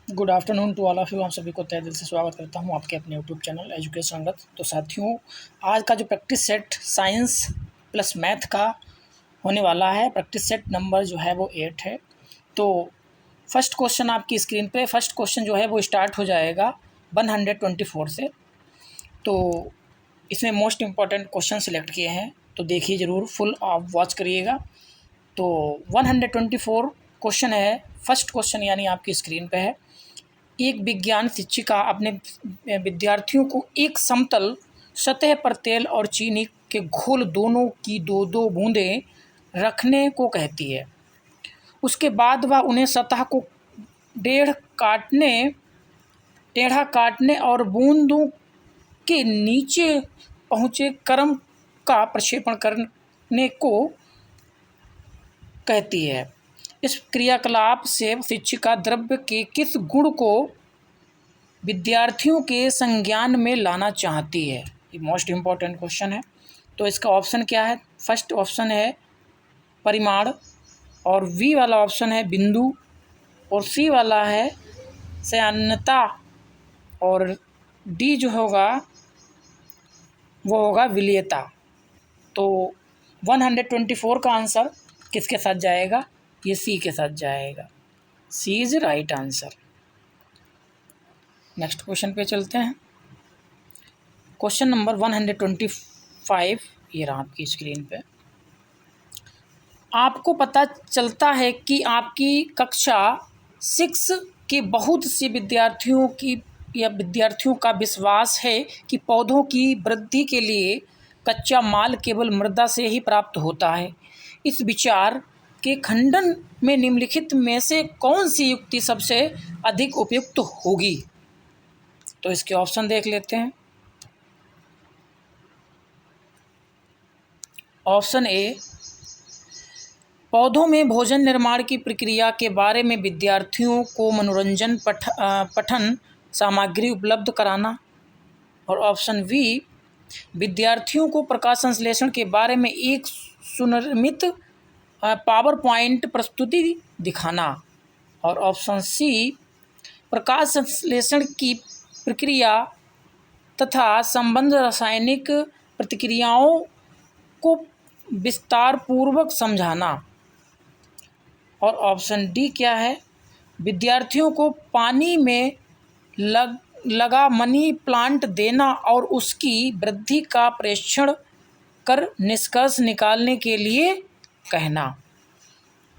Good afternoon to all of you. आप सभी को तहे दिल से स्वागत करता हूं आपके अपने यूट्यूब चैनल एजुकेशन रथ। तो साथियों, आज का जो practice set science plus math का होने वाला है, प्रैक्टिस सेट नंबर जो है वो 8 है। तो फर्स्ट क्वेश्चन आपकी स्क्रीन पे, फर्स्ट क्वेश्चन जो है वो स्टार्ट हो जाएगा 124 से। तो इसमें मोस्ट इम्पॉर्टेंट क्वेश्चन सिलेक्ट किए हैं, तो देखिए ज़रूर, फुल आप वॉच करिएगा। तो 124 क्वेश्चन है। फर्स्ट क्वेश्चन यानी आपकी स्क्रीन पे है। एक विज्ञान शिक्षिका अपने विद्यार्थियों को एक समतल सतह पर तेल और चीनी के घोल दोनों की दो दो बूंदें रखने को कहती है। उसके बाद वह उन्हें सतह को टेढ़ा काटने और बूंदों के नीचे पहुँचे क्रम का प्रक्षेपण करने को कहती है। इस क्रियाकलाप से शिक्षिका द्रव्य के किस गुण को विद्यार्थियों के संज्ञान में लाना चाहती है? ये मोस्ट इम्पॉर्टेंट क्वेश्चन है। तो इसका ऑप्शन क्या है? फर्स्ट ऑप्शन है परिमाण, और वी वाला ऑप्शन है बिंदु, और सी वाला है सयानता, और डी जो होगा वो होगा विलेयता। तो 124 का आंसर किसके साथ जाएगा? ये सी के साथ जाएगा। C is right answer. Next question पे चलते हैं। क्वेश्चन नंबर 125 ये रहा आपकी स्क्रीन पे। आपको पता चलता है कि आपकी कक्षा 6 के बहुत से विद्यार्थियों का विश्वास है कि पौधों की वृद्धि के लिए कच्चा माल केवल मृदा से ही प्राप्त होता है। इस विचार के खंडन में निम्नलिखित में से कौन सी युक्ति सबसे अधिक उपयुक्त होगी? तो इसके ऑप्शन देख लेते हैं। ऑप्शन ए, पौधों में भोजन निर्माण की प्रक्रिया के बारे में विद्यार्थियों को मनोरंजन पठन सामग्री उपलब्ध कराना। और ऑप्शन बी, विद्यार्थियों को प्रकाश संश्लेषण के बारे में एक सुनिर्मित पावर पॉइंट प्रस्तुति दिखाना। और ऑप्शन सी, प्रकाश संश्लेषण की प्रक्रिया तथा संबंध रासायनिक प्रतिक्रियाओं को विस्तारपूर्वक समझाना। और ऑप्शन डी क्या है? विद्यार्थियों को पानी में लगा मनी प्लांट देना और उसकी वृद्धि का परीक्षण कर निष्कर्ष निकालने के लिए कहना।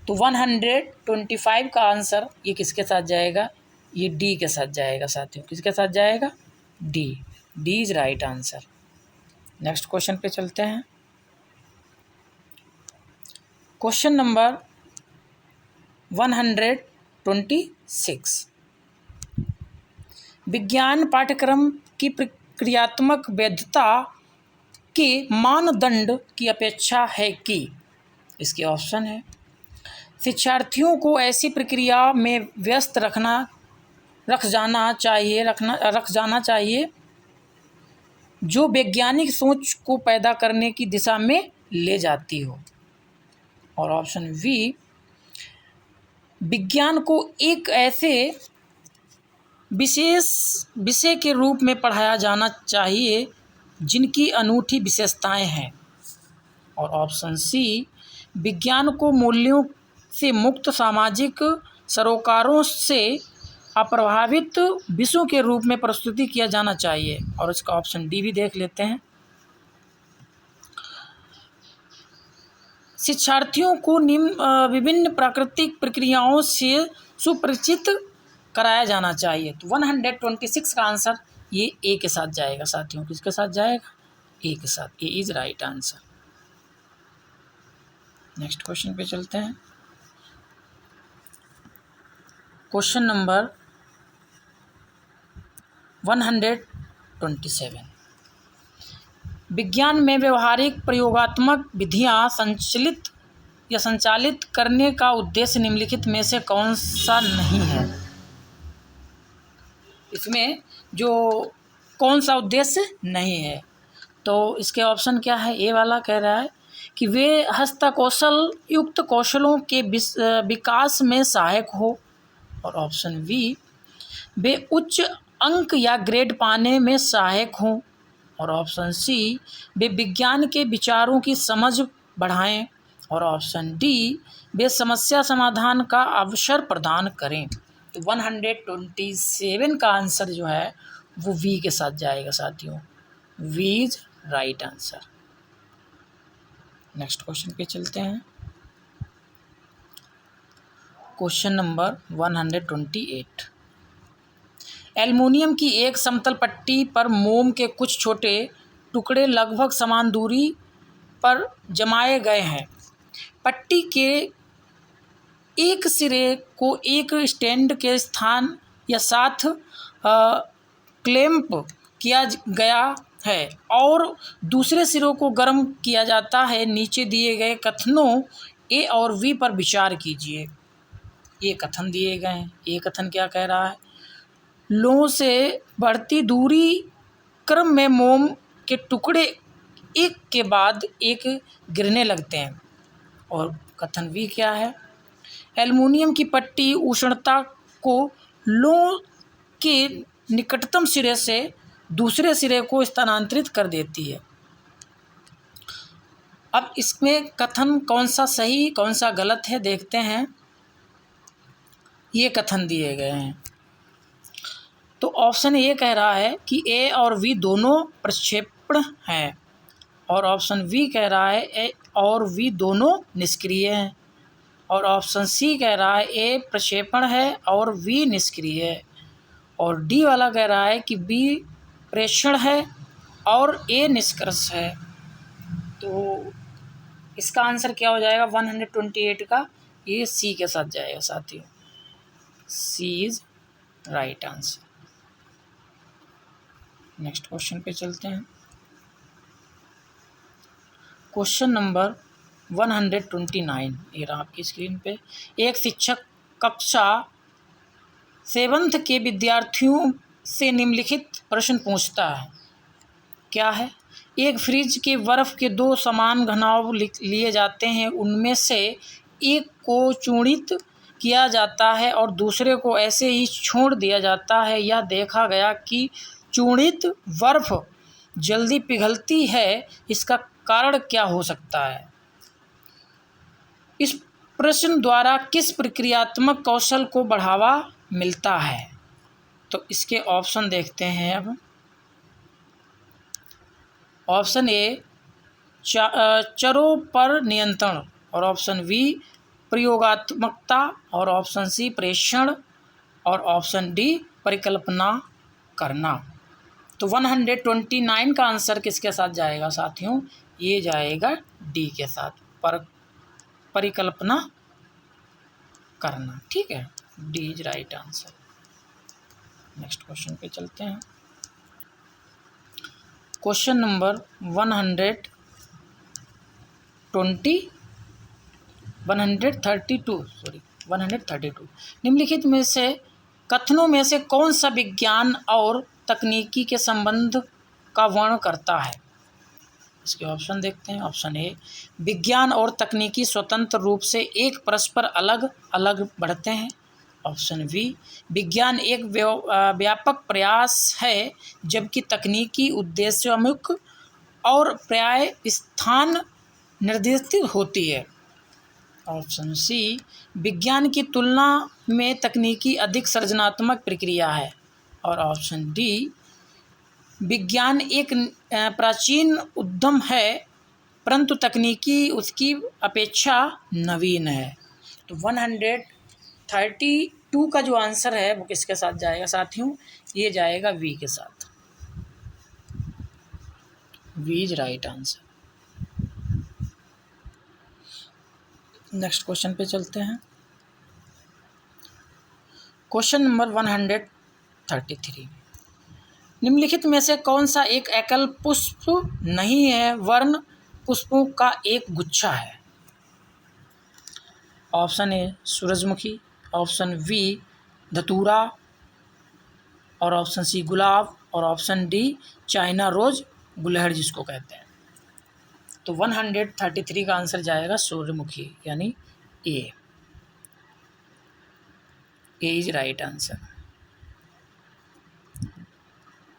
तो 125 का आंसर ये किसके साथ जाएगा? ये डी के साथ जाएगा साथियों। किसके साथ जाएगा? D. D is right answer. Next question पे चलते हैं। Question number 126। विज्ञान पाठ्यक्रम की प्रक्रियात्मक वैधता के मानदंड की अपेक्षा है कि? इसके ऑप्शन है। शिक्षार्थियों को ऐसी प्रक्रिया में व्यस्त रख जाना चाहिए जो वैज्ञानिक सोच को पैदा करने की दिशा में ले जाती हो। और ऑप्शन वी, विज्ञान को एक ऐसे विशेष विषय के रूप में पढ़ाया जाना चाहिए जिनकी अनूठी विशेषताएं हैं। और ऑप्शन सी, विज्ञान को मूल्यों से मुक्त सामाजिक सरोकारों से अप्रभावित विषयों के रूप में प्रस्तुति किया जाना चाहिए। और इसका ऑप्शन डी भी देख लेते हैं। शिक्षार्थियों को विभिन्न प्राकृतिक प्रक्रियाओं से सुपरिचित कराया जाना चाहिए। तो 126 का आंसर ये ए के साथ जाएगा साथियों। किसके साथ जाएगा? ए के साथ। A is right answer. Next question पे चलते हैं। Question number 127। विज्ञान में व्यवहारिक प्रयोगात्मक विधियां संचालित करने का उद्देश्य निम्नलिखित में से कौन सा नहीं है? इसमें जो कौन सा उद्देश्य नहीं है? तो इसके ऑप्शन क्या है? ए वाला कह रहा है कि वे हस्तकौशल युक्त कौशलों के विकास में सहायक हो। और ऑप्शन बी, वे उच्च अंक या ग्रेड पाने में सहायक हों। और ऑप्शन सी, वे विज्ञान के विचारों की समझ बढ़ाएं। और ऑप्शन डी, वे समस्या समाधान का अवसर प्रदान करें। तो 127 का आंसर जो है वो वी के साथ जाएगा साथियों। B is right answer. Next question पे चलते हैं। Question number 128। एल्युमिनियम की एक समतल पट्टी पर मोम के कुछ छोटे टुकड़े लगभग समान दूरी पर जमाए गए हैं। पट्टी के एक सिरे को एक स्टैंड के स्थान या साथ क्लैंप किया गया है और दूसरे सिरों को गर्म किया जाता है। नीचे दिए गए कथनों ए और वी पर विचार कीजिए। ये कथन दिए गए हैं। ये कथन क्या कह रहा है? लोगों से बढ़ती दूरी क्रम में मोम के टुकड़े एक के बाद एक गिरने लगते हैं। और कथन वी क्या है? एल्युमिनियम की पट्टी उष्णता को लोह के निकटतम सिरे से दूसरे सिरे को स्थानांतरित कर देती है। अब इसमें कथन कौन सा सही कौन सा गलत है देखते हैं। ये कथन दिए गए हैं। तो ऑप्शन ए कह रहा है कि ए और वी दोनों प्रक्षेपण हैं। और ऑप्शन वी कह रहा है ए और वी दोनों निष्क्रिय हैं। और ऑप्शन सी कह रहा है ए प्रक्षेपण है और वी निष्क्रिय है। और डी वाला कह रहा है कि बी प्रेषण है और ए निष्कर्ष है। तो इसका आंसर क्या हो जाएगा 128 का? ये सी के साथ जाएगा साथियों। C is right answer. Next question पे चलते हैं। क्वेश्चन नंबर 129 ये रहा आपकी स्क्रीन पे। एक शिक्षक कक्षा 7th के विद्यार्थियों से निम्नलिखित प्रश्न पूछता है। क्या है? एक फ्रिज के बर्फ़ के 2 समान घनाव लिए जाते हैं। उनमें से एक को चूर्णित किया जाता है और दूसरे को ऐसे ही छोड़ दिया जाता है। यह देखा गया कि चूर्णित बर्फ़ जल्दी पिघलती है। इसका कारण क्या हो सकता है? इस प्रश्न द्वारा किस प्रक्रियात्मक कौशल को बढ़ावा मिलता है? तो इसके ऑप्शन देखते हैं अब। ऑप्शन ए चरों पर नियंत्रण। और ऑप्शन वी प्रयोगात्मकता। और ऑप्शन सी प्रेषण। और ऑप्शन डी परिकल्पना करना। तो 129 का आंसर किसके साथ जाएगा साथियों? ये जाएगा डी के साथ, परिकल्पना करना। ठीक है, D is right answer. Next question पे चलते हैं। क्वेश्चन नंबर 132 निम्नलिखित में से कथनों में से कौन सा विज्ञान और तकनीकी के संबंध का वर्णन करता है? इसके ऑप्शन देखते हैं। ऑप्शन ए, विज्ञान और तकनीकी स्वतंत्र रूप से एक परस्पर अलग अलग बढ़ते हैं। ऑप्शन बी, विज्ञान एक व्यापक प्रयास है जबकि तकनीकी उद्देश्योन्मुख और प्राय स्थान निर्दिष्ट होती है। ऑप्शन सी, विज्ञान की तुलना में तकनीकी अधिक सृजनात्मक प्रक्रिया है। और ऑप्शन डी, विज्ञान एक प्राचीन उद्यम है परंतु तकनीकी उसकी अपेक्षा नवीन है। तो 132 का जो आंसर है वो किसके साथ जाएगा साथियों? ये जाएगा वी के साथ। B is right answer. Next question पे चलते हैं। क्वेश्चन नंबर 133 निम्नलिखित में से कौन सा एक एकल पुष्प नहीं है वर्ण पुष्पों का एक गुच्छा है? ऑप्शन ए सूरजमुखी। ऑप्शन बी धतूरा। और ऑप्शन सी गुलाब। और ऑप्शन डी चाइना रोज गुलहड़ जिसको कहते हैं। तो 133 का आंसर जाएगा सूर्यमुखी यानी A. A is right answer.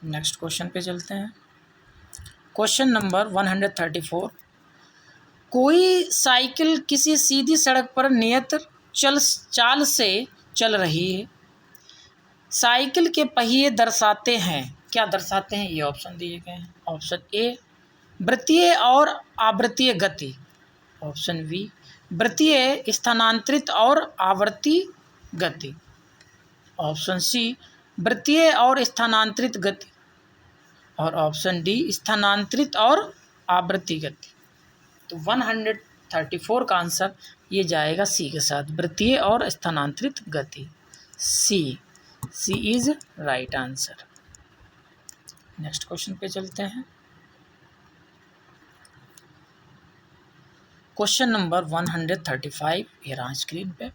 Next question पे चलते हैं। Question number 134। कोई साइकिल किसी सीधी सड़क पर नियत चाल से चल रही है। साइकिल के पहिए दर्शाते हैं, क्या दर्शाते हैं, ये ऑप्शन दिए गए हैं। ऑप्शन ए वृत्तीय और आवृत्तीय गति, ऑप्शन बी वृत्तीय स्थानांतरित और आवर्ती गति, ऑप्शन सी वृत्तीय और स्थानांतरित गति, और ऑप्शन डी स्थानांतरित और आवर्ती गति। तो 134 का आंसर ये जाएगा सी के साथ, वृत्तीय और स्थानांतरित गति। C is right answer. Next question पे चलते हैं। क्वेश्चन नंबर 135 ये रहा स्क्रीन पे।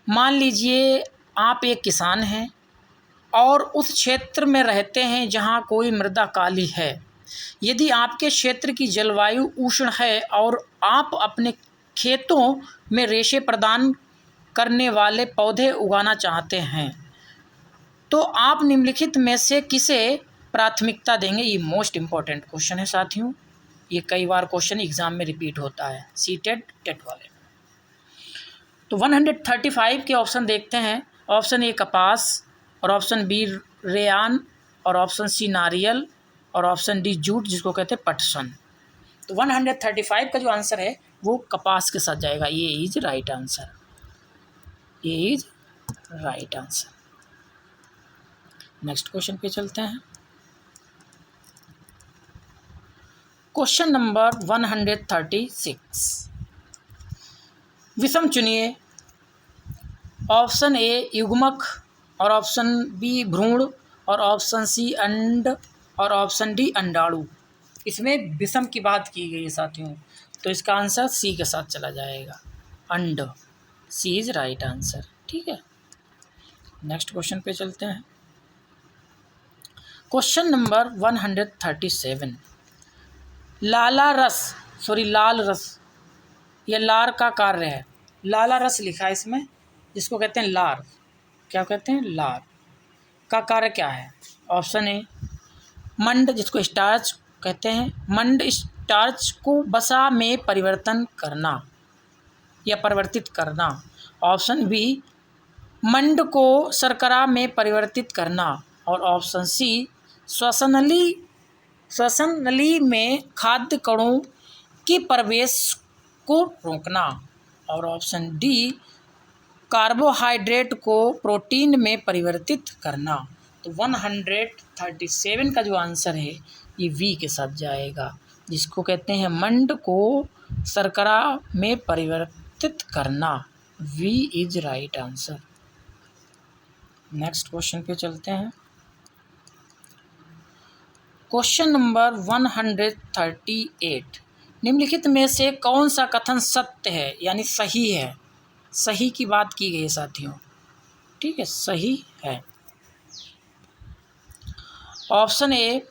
मान लीजिए आप एक किसान हैं और उस क्षेत्र में रहते हैं जहां कोई मृदा काली है। यदि आपके क्षेत्र की जलवायु उष्ण है और आप अपने खेतों में रेशे प्रदान करने वाले पौधे उगाना चाहते हैं, तो आप निम्नलिखित में से किसे प्राथमिकता देंगे। ये मोस्ट इम्पॉर्टेंट क्वेश्चन है साथियों, ये कई बार क्वेश्चन एग्जाम में रिपीट होता है, टेट वाले। तो 135 के ऑप्शन देखते हैं। ऑप्शन ए कपास, और ऑप्शन बी रेयान, और ऑप्शन सी नारियल, और ऑप्शन डी जूट जिसको कहते हैं पटसन। तो 135 का जो आंसर है वो कपास के साथ जाएगा। ये इज राइट आंसर, ये is right answer. Next question पे चलते हैं। Question number 136। विषम चुनिए। ऑप्शन ए युग्मक, और ऑप्शन बी भ्रूण, और ऑप्शन सी अंड, और ऑप्शन डी अंडाणु। इसमें विषम की बात की गई है साथियों, तो इसका आंसर सी के साथ चला जाएगा, अंड। सी इज राइट आंसर, ठीक है। नेक्स्ट क्वेश्चन पे चलते हैं। Question number 137। लाल रस, यह लार का कार्य है। लाला रस लिखा है इसमें, जिसको कहते हैं लार, क्या कहते हैं, लार का कार्य क्या है। ऑप्शन ए मंड, जिसको स्टार्च कहते हैं, मंड स्टार्च को वसा में परिवर्तन करना या परिवर्तित करना। ऑप्शन बी मंड को शर्करा में परिवर्तित करना, और ऑप्शन सी श्वसन नली में खाद्य कणों के प्रवेश को रोकना, और ऑप्शन डी कार्बोहाइड्रेट को प्रोटीन में परिवर्तित करना। तो 137 का जो आंसर है ये वी के साथ जाएगा, जिसको कहते हैं मंड को शर्करा में परिवर्तित करना। B is right answer. Next question पे चलते हैं। Question number 138। निम्नलिखित में से कौन सा कथन सत्य है, यानी सही है। सही की बात की गई है साथियों, ठीक है, सही है। ऑप्शन ए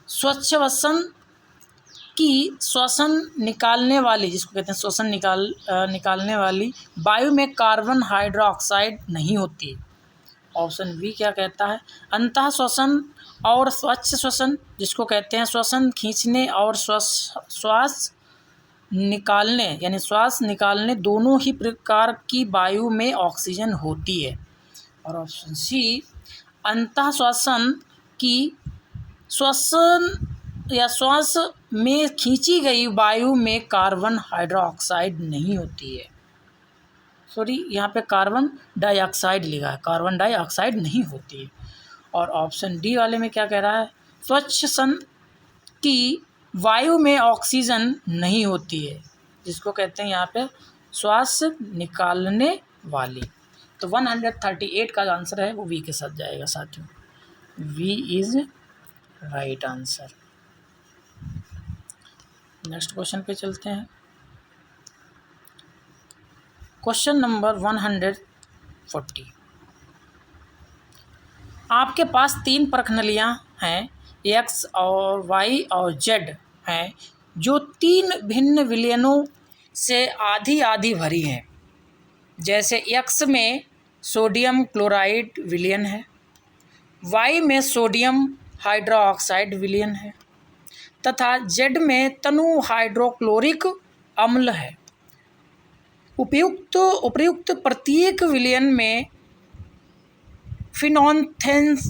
स्वच्छवसन की श्वसन निकालने वाली, जिसको कहते हैं श्वसन निकालने वाली वायु में कार्बन हाइड्रोक्साइड नहीं होती। ऑप्शन बी क्या कहता है, अंतः श्वसन और स्वच्छ श्वसन, जिसको कहते हैं श्वसन खींचने और श्वास निकालने, यानी श्वास निकालने दोनों ही प्रकार की वायु में ऑक्सीजन होती है। और ऑप्शन सी अंतः श्वसन की श्वसन या श्वास में खींची गई वायु में कार्बन हाइड्रोक्साइड नहीं होती है। सॉरी, यहाँ पे कार्बन डाइऑक्साइड लिखा है, कार्बन डाइऑक्साइड नहीं होती है। और ऑप्शन डी वाले में क्या कह रहा है, स्वच्छ सन की वायु में ऑक्सीजन नहीं होती है, जिसको कहते हैं यहाँ पे श्वास निकालने वाली। तो 138 का आंसर है वो वी के साथ जाएगा साथियों। B is right answer. Next question पे चलते हैं। Question number 140। आपके पास 3 प्रखनलियाँ हैं, एक्स और वाई और जेड हैं, जो 3 भिन्न विलयनों से आधी आधी भरी हैं। जैसे एक्स में सोडियम क्लोराइड विलयन है, वाई में सोडियम हाइड्रोक्साइड विलयन है तथा जेड में तनु हाइड्रोक्लोरिक अम्ल है। उपर्युक्त प्रत्येक विलयन में फिनोल्फथालीन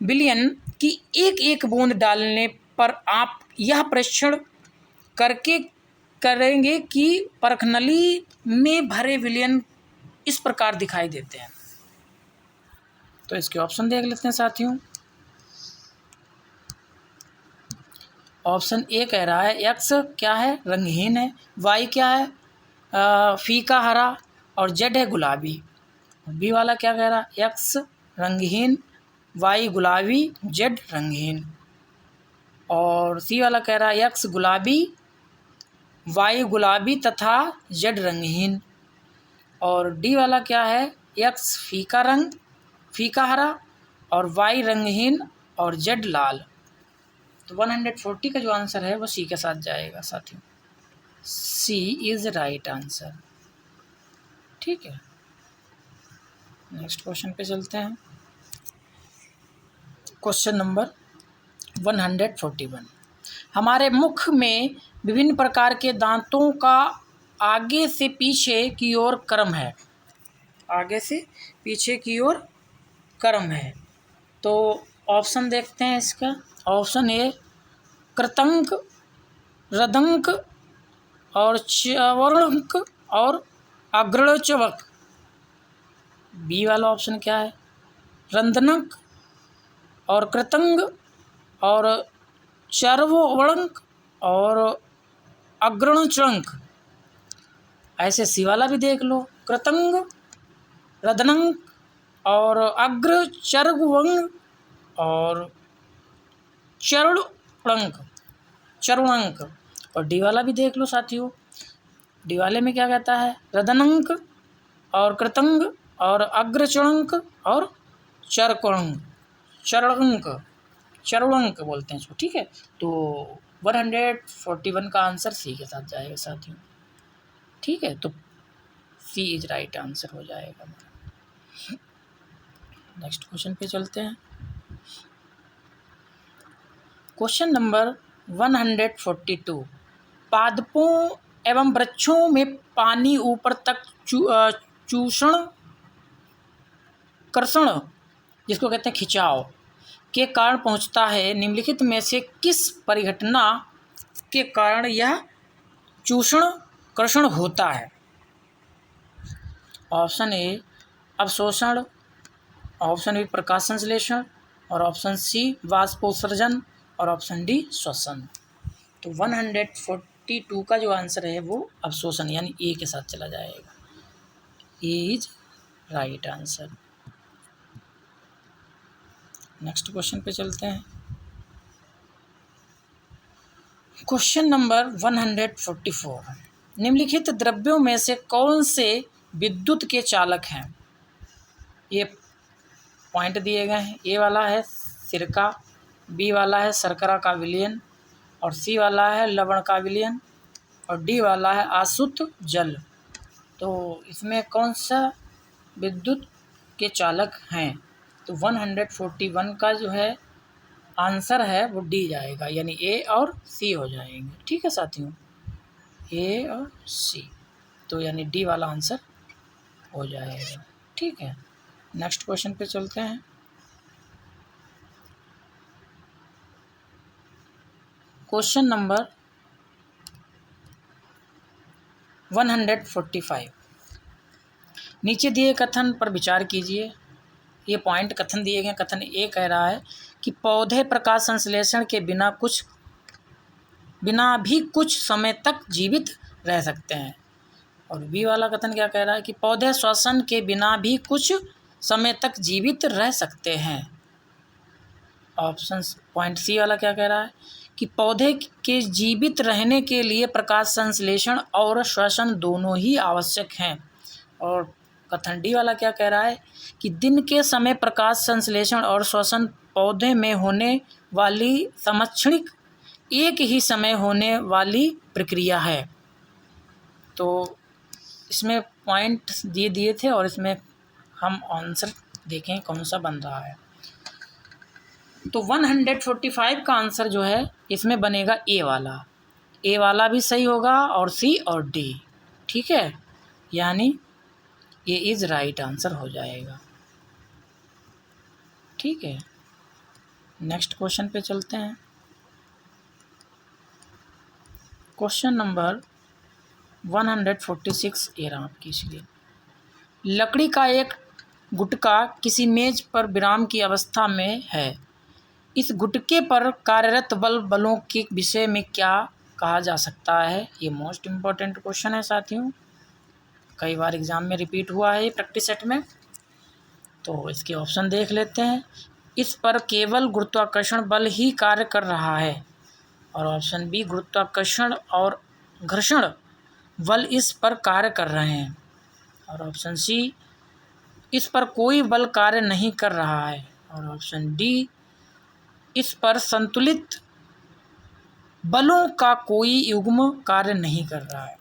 विलयन की एक एक बूंद डालने पर आप यह परीक्षण करेंगे कि परखनली में भरे विलयन इस प्रकार दिखाई देते हैं। तो इसके ऑप्शन देख लेते हैं साथियों। ऑप्शन ए कह रहा है एक्स क्या है, रंगहीन है, वाई क्या है, फीका हरा, और जेड है गुलाबी। बी वाला क्या कह रहा है, एक्स रंगहीन, वाई गुलाबी, जेड रंगहीन। और सी वाला कह रहा है एक्स गुलाबी, वाई गुलाबी तथा जेड रंगहीन। और डी वाला क्या है, एक्स फीका हरा और वाई रंगहीन और जेड लाल। तो 140 का जो आंसर है वो सी के साथ जाएगा साथियों। C is right answer. ठीक है, नेक्स्ट क्वेश्चन पे चलते हैं। Question number 141। हमारे मुख में विभिन्न प्रकार के दांतों का आगे से पीछे की ओर क्रम है। आगे से पीछे की ओर क्रम है। तो ऑप्शन देखते हैं इसका। ऑप्शन ए कृतंक, रदंक और च्यवणक और अग्रचवक। बी वाला ऑप्शन क्या है, रंदनक और कृतंग और चर्वणक और अग्रणचंक। ऐसे सी वाला भी देख लो, कृतंग, रदनंक और अग्र चर्वंग और चरुणंक। और डी वाला भी देख लो साथियों। डी वाले में क्या कहता है, रदनंक और कृतंग और अग्रचणंक और चरुणंक बोलते हैं इसको। ठीक है, तो 141 का आंसर सी के साथ जाएगा साथियों। ठीक है, तो सी इज राइट आंसर हो जाएगा। नेक्स्ट क्वेश्चन पे चलते हैं। Question number 142। पादपों एवं वृक्षों में पानी ऊपर तक कर्षण जिसको कहते हैं खिंचाव के कारण पहुंचता है। निम्नलिखित में से किस परिघटना के कारण यह कर्षण होता है। ऑप्शन ए अवशोषण, ऑप्शन बी प्रकाश संश्लेषण और ऑप्शन सी वाष्पोत्सर्जन और ऑप्शन डी श्वसन। तो 142 का जो आंसर है वो अवशोषण यानी ए के साथ चला जाएगा। A is right answer. Next question पे चलते हैं। Question number 144। निम्नलिखित द्रव्यों में से कौन से विद्युत के चालक हैं। ये पॉइंट दिए गए हैं। ए वाला है सिरका, बी वाला है शर्करा का विलयन और सी वाला है लवण का विलयन और डी वाला है आसुत जल। तो इसमें कौन सा विद्युत के चालक हैं। तो 141 का जो है आंसर है वो डी जाएगा, यानी ए और सी हो जाएंगे। ठीक है साथियों, ए और सी, तो यानी डी वाला आंसर हो जाएगा। ठीक है, नेक्स्ट क्वेश्चन पे चलते हैं। Question number 145। नीचे दिए कथन पर विचार कीजिए। ये पॉइंट कथन दिए गए। कथन ए कह रहा है कि पौधे प्रकाश संश्लेषण के बिना भी कुछ समय तक जीवित रह सकते हैं। और बी वाला कथन क्या कह रहा है कि पौधे श्वसन के बिना भी कुछ समय तक जीवित रह सकते हैं। ऑप्शन पॉइंट सी वाला क्या कह रहा है कि पौधे के जीवित रहने के लिए प्रकाश संश्लेषण और श्वसन दोनों ही आवश्यक हैं। और कथन डी वाला क्या कह रहा है कि दिन के समय प्रकाश संश्लेषण और श्वसन पौधे में होने वाली समक्षणिक एक ही समय होने वाली प्रक्रिया है। तो इसमें पॉइंट दिए थे और इसमें हम आंसर देखें कौन सा बन रहा है। तो 145 का आंसर जो है इसमें बनेगा ए वाला। ए वाला भी सही होगा और सी और डी, ठीक है, यानी ये इज़ राइट आंसर हो जाएगा। ठीक है, नेक्स्ट क्वेश्चन पे चलते हैं। क्वेश्चन नंबर 146 ये रहा आपकी स्क्रीन। लकड़ी का एक गुटका किसी मेज पर विराम की अवस्था में है। इस गुटके पर कार्यरत बलों के विषय में क्या कहा जा सकता है? ये मोस्ट इम्पॉर्टेंट क्वेश्चन है साथियों, कई बार एग्जाम में रिपीट हुआ है प्रैक्टिस सेट में। तो इसके ऑप्शन देख लेते हैं। इस पर केवल गुरुत्वाकर्षण बल ही कार्य कर रहा है, और ऑप्शन बी गुरुत्वाकर्षण और घर्षण बल इस पर कार्य कर रहे हैं, और ऑप्शन सी इस पर कोई बल कार्य नहीं कर रहा है, और ऑप्शन डी इस पर संतुलित बलों का कोई युग्म कार्य नहीं कर रहा है।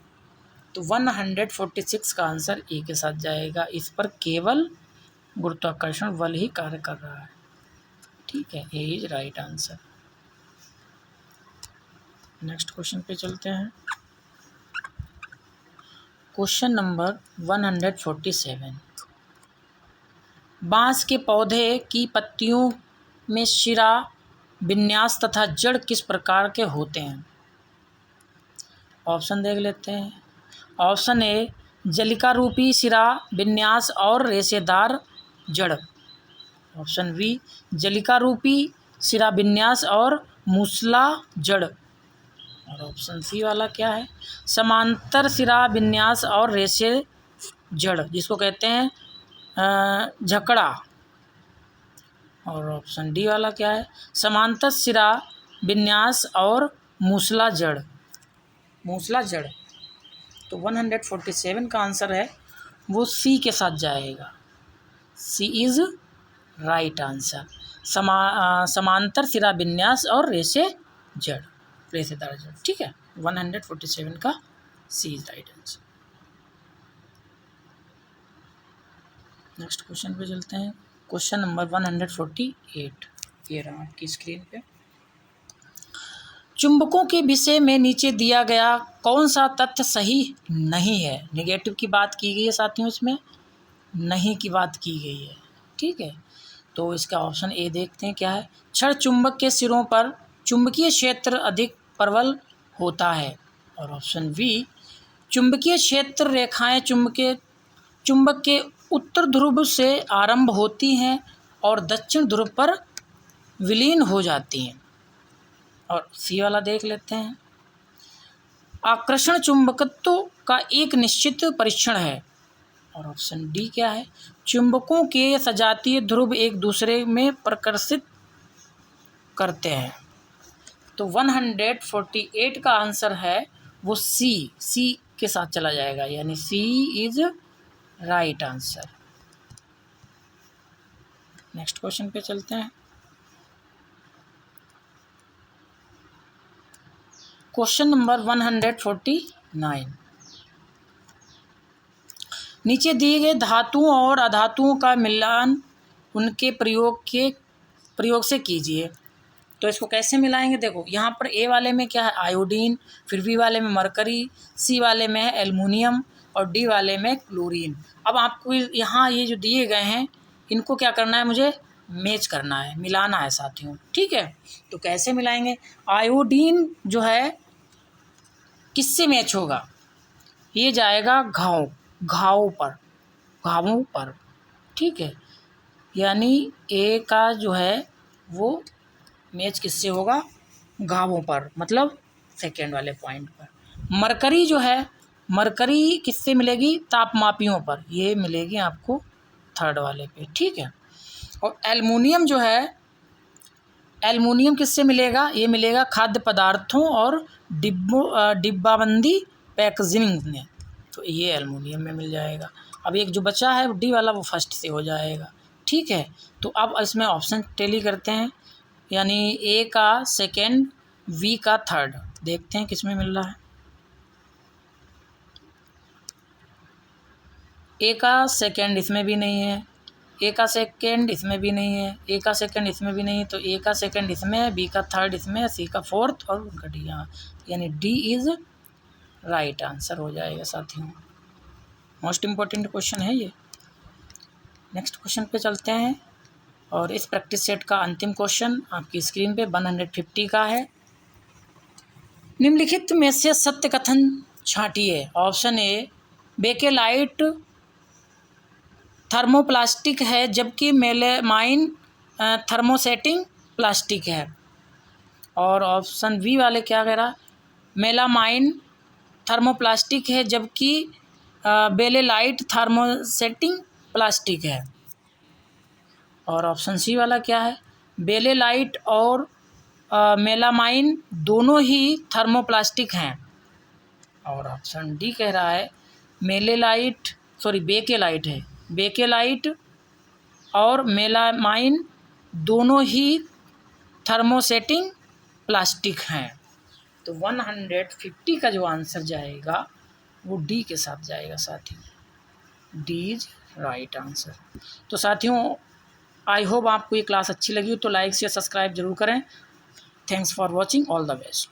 तो 146 का आंसर ए के साथ जाएगा, इस पर केवल गुरुत्वाकर्षण बल ही कार्य कर रहा है। ठीक है, A is right answer. Next question पे चलते हैं। Question number 147। बांस के पौधे की पत्तियों में शिरा, विन्यास तथा जड़ किस प्रकार के होते हैं? ऑप्शन देख लेते हैं। ऑप्शन ए जलिका रूपी शिरा, विन्यास और रेशेदार जड़। ऑप्शन बी जलिका रूपी शिरा, विन्यास और मूसला जड़। और ऑप्शन सी वाला क्या है? समांतर शिरा, विन्यास और रेशे जड़, जिसको कहते हैं झकड़ा। और ऑप्शन डी वाला क्या है? समांतर शिरा, विन्यास और मूसला जड़। मूसला जड़। तो 147 का आंसर है वो सी के साथ जाएगा। सी इज़ राइट आंसर। समांतर शिरा, विन्यास और रेशे जड़, रेशेदार जड़। ठीक है, 147 का C is right answer. Next question पे चलते हैं। क्वेश्चन नंबर 148 ये रहा आपकी स्क्रीन पे। चुंबकों के विषय में नीचे दिया गया कौन सा तथ्य सही नहीं है? नेगेटिव की बात की गई है साथियों, इसमें नहीं की बात की गई है। ठीक है, तो इसका ऑप्शन ए देखते हैं क्या है। क्षण चुंबक के सिरों पर चुंबकीय क्षेत्र अधिक प्रबल होता है, और ऑप्शन बी चुंबकीय क्षेत्र रेखाएं चुंबक के उत्तर ध्रुव से आरंभ होती हैं और दक्षिण ध्रुव पर विलीन हो जाती हैं। और सी वाला देख लेते हैं। आकर्षण चुंबकत्व का एक निश्चित परीक्षण है, और ऑप्शन डी क्या है? चुंबकों के सजातीय ध्रुव एक दूसरे में प्रकर्षित करते हैं। तो 148 का आंसर है वो सी के साथ चला जाएगा, यानी C is right answer. Next question पे चलते हैं। Question number 149। नीचे दिए गए धातुओं और अधातुओं का मिलान उनके प्रयोग से कीजिए। तो इसको कैसे मिलाएंगे? देखो यहाँ पर ए वाले में क्या है? आयोडीन, फिर बी वाले में मरकरी, सी वाले में है एल्युमिनियम, और डी वाले में क्लोरीन। अब आपको यहाँ ये जो दिए गए हैं इनको क्या करना है? मुझे मैच करना है, मिलाना है साथियों। ठीक है, तो कैसे मिलाएंगे? आयोडीन जो है किससे मैच होगा? ये जाएगा घावों पर। ठीक है, यानी ए का जो है वो मैच किससे होगा? घावों पर, मतलब सेकेंड वाले पॉइंट पर। मरकरी जो है, मरकरी किससे मिलेगी? तापमापियों पर, ये मिलेगी आपको थर्ड वाले पे। ठीक है, और एल्युमिनियम जो है, एल्युमिनियम किससे मिलेगा? ये मिलेगा खाद्य पदार्थों और डिब्बाबंदी पैकेजिंग में, तो ये एल्युमिनियम में मिल जाएगा। अब एक जो बचा है डी वाला, वो फर्स्ट से हो जाएगा। ठीक है, तो अब इसमें ऑप्शन टैली करते हैं, यानी ए का सेकेंड, वी का थर्ड। देखते हैं किस में मिल रहा है। ए का सेकेंड इसमें भी नहीं है, ए का सेकंड इसमें भी नहीं है, ए का सेकंड इसमें भी नहीं है, तो ए का सेकंड इसमें है, बी का थर्ड इसमें है, सी का फोर्थ और उनका डी यहाँ, यानी डी इज़ राइट आंसर हो जाएगा साथियों। मोस्ट इम्पॉर्टेंट क्वेश्चन है ये। नेक्स्ट क्वेश्चन पे चलते हैं और इस प्रैक्टिस सेट का अंतिम क्वेश्चन आपकी स्क्रीन पे 150 का है। निम्नलिखित में से सत्य कथन छांटिए। ऑप्शन ए, बेकेलाइट थर्मोप्लास्टिक है जबकि मेलामाइन थर्मोसेटिंग प्लास्टिक है। और ऑप्शन बी वाले क्या कह रहा, मेलामाइन थर्मोप्लास्टिक है जबकि बेलेलाइट थर्मोसेटिंग प्लास्टिक है। और ऑप्शन सी वाला क्या है, बेलेलाइट और मेलामाइन दोनों ही थर्मोप्लास्टिक हैं। और ऑप्शन डी कह रहा है बेकेलाइट है, बेकेलाइट और मेलामाइन दोनों ही थर्मोसेटिंग प्लास्टिक हैं। तो 150 का जो आंसर जाएगा वो डी के साथ जाएगा साथियों, डी इज राइट आंसर। तो साथियों आई होप आपको ये क्लास अच्छी लगी हो तो लाइक शेयर सब्सक्राइब जरूर करें। Thanks for watching, all the best.